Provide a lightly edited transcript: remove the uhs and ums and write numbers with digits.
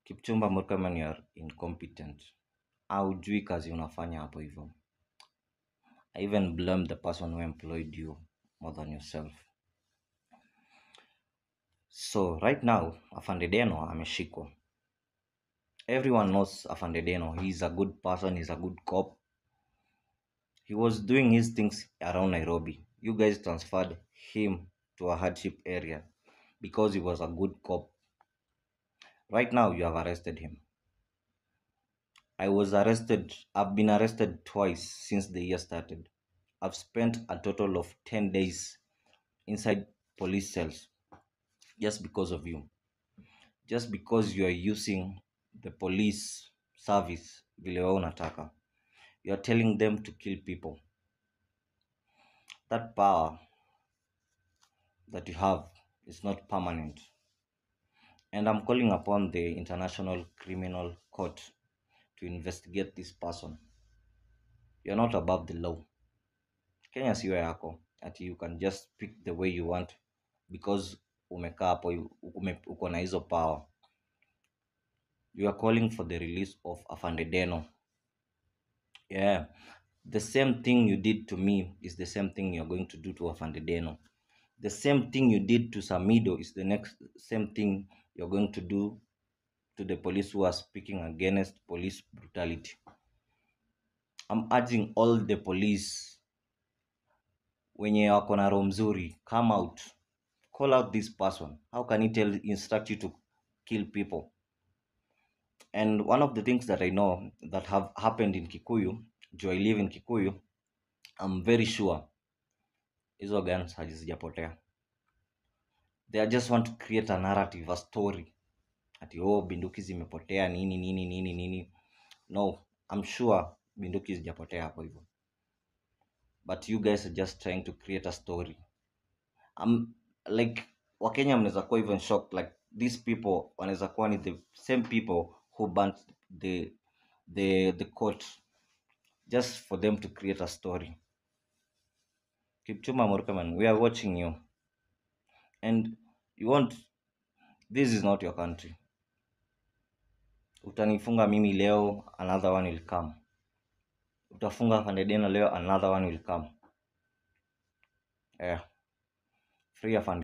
Kipchumba Murkomen, you are incompetent. Haujui kazi unafanya hapo hivyo. I even blame the person who employed you more than yourself. So right now, Afande Deno ameshikwa. Everyone knows Afande Deno. He's a good person, he's a good cop. He was doing his things around Nairobi. You guys transferred him to a hardship area because he was a good cop. Right now, you have arrested him. I've been arrested twice since the year started. I've spent a total of 10 days inside police cells just because of you. Just because you are using the police service vile wewe unataka. You are telling them to kill people. That power that you have is not permanent. And I'm calling upon the International Criminal Court to investigate this person. You're not above the law. Kenya siyo yako. That you can just speak the way you want because umekaa hapo uko na hizo power. You are calling for the release of Afande Deno. Yeah. The same thing you did to me is the same thing you're going to do to Afande Deno. The same thing you did to Samido is the same thing you're going to do to the police who are speaking against police brutality. I'm urging all the police wenye wako na roho mzuri, come out. Call out this person. How can he instruct you to kill people? And one of the things that I know that have happened in Kikuyu, do I live in Kikuyu, I'm very sure hizo guns hazijapotea. They just want to create a narrative, a story. Ati binduki zimepotea nini. No, I'm sure binduki zijapotea hapo hivyo. But you guys are just trying to create a story. I'm like, Wakenya mnaweza kuwa even shocked, like these people wanaweza kuwa ni the same people who burnt the court just for them to create a story. Kipchumba Murkomen, we are watching you. And this is not your country. Utanifunga mimi leo, another one will come. Utafunga Afande Deno leo, another one will come. Yeah. Free Afande.